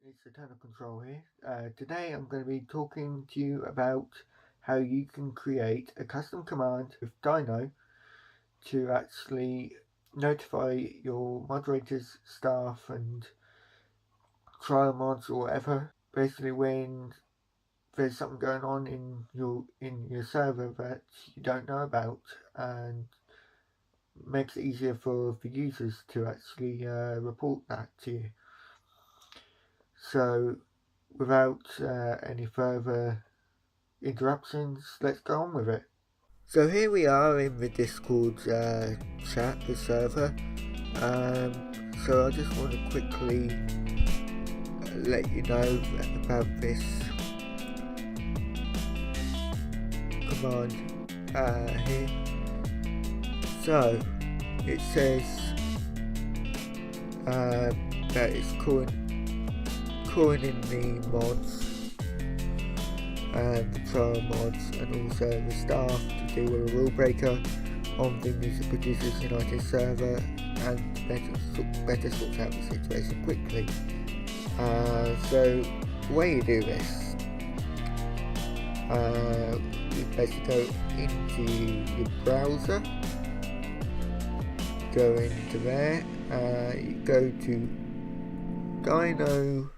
It's the Tunnel Control here. Today I'm going to be talking to you about how you can create a custom command with Dyno to actually notify your moderators, staff and trial mods or whatever. Basically when there's something going on in your server that you don't know about, and makes it easier for the users to actually report that to you. So without any further interruptions, let's go on with it. So here we are in the Discord chat, the server. So I just want to quickly let you know about this command here. So it says that it's calling in the mods and the trial mods and also the staff to deal with a rule breaker on the Music Producers United server and better sort out the situation quickly. So the way you do this, you basically go into your browser, go into there, you go to Dyno.gg.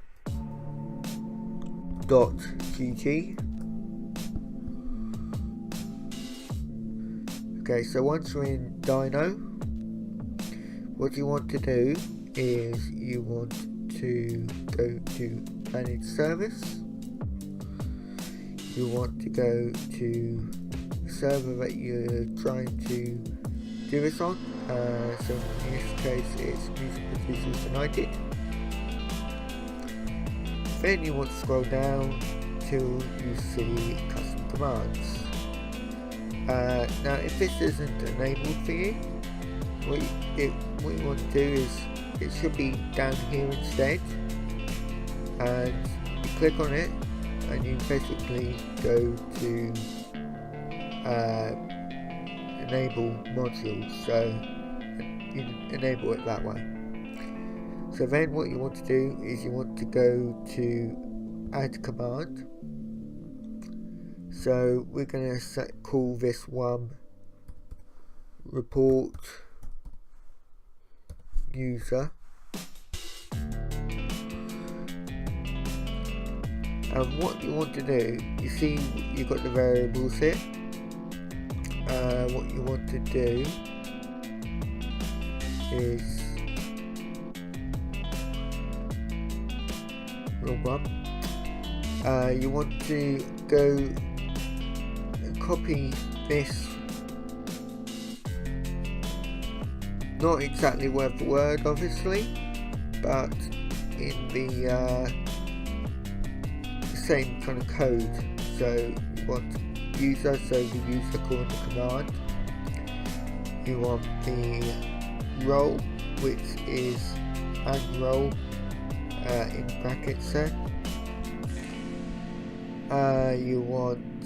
Okay, so once you're in Dyno, what you want to do is you want to go to Manage Service. You want to go to the server that you're trying to do this on. So in this case it's Music Producers United. Then you want to scroll down till you see custom commands. Now if this isn't enabled for you, what you want to do is, it should be down here instead, and you click on it and you basically go to enable modules, so you enable it that way. So then what you want to do is you want to go to add command. So we're going to call this one report user, and what you want to do, you see you've got the variables here. What you want to do is you want to go and copy this, not exactly word for word obviously, but in the same kind of code. So you want user, so the user calling the command. You want the role, which is and role in brackets there. You want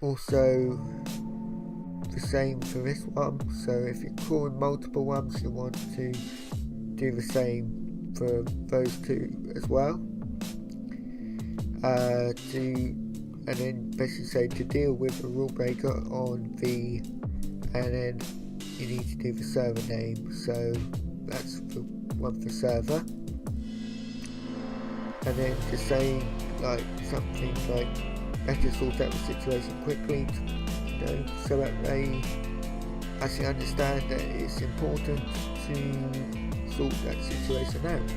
also the same for this one, so if you're calling multiple ones you want to do the same for those two as well. And then basically say to deal with a rule breaker on the, and then you need to do the server name, so that's the one for server. And then to say like something like better sort out the situation quickly, so that they actually understand that it's important to sort that situation out.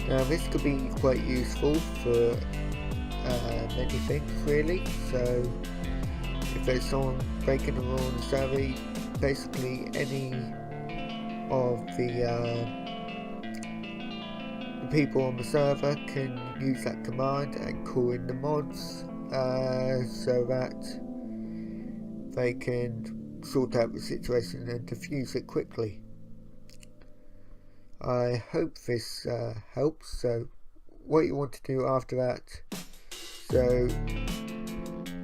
Now this could be quite useful for many things really. So if there's someone breaking the rule on the server, basically any of the people on the server can use that command and call in the mods, so that they can sort out the situation and defuse it quickly. I hope this helps. So what you want to do after that, so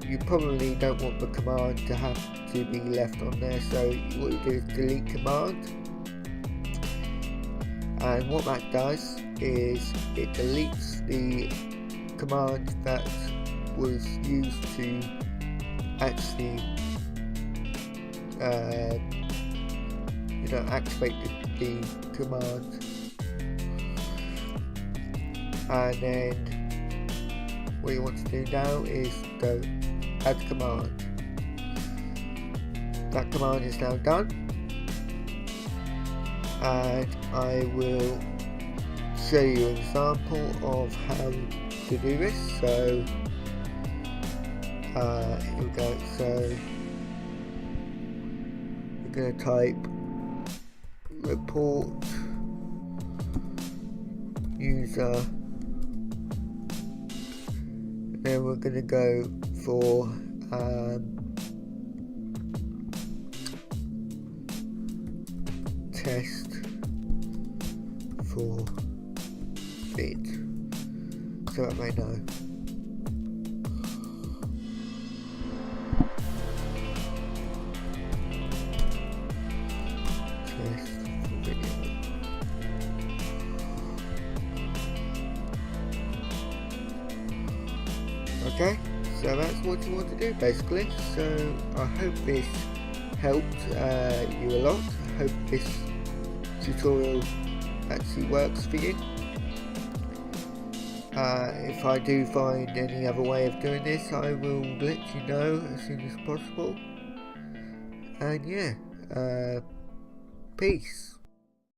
you probably don't want the command to have to be left on there, so what you do is delete command, and what that does is it deletes the command that was used to actually activate the command, and then what you want to do now is go add command. That command is now done, and I will show you an example of how to do this. So here we go. So we're going to type report user, then we're going to go for test for bit, so I may know. Test for video. Okay, so that's what you want to do basically. So I hope this helped you a lot. I hope this tutorial actually works for you. If I do find any other way of doing this, I will let you know as soon as possible. And yeah, peace.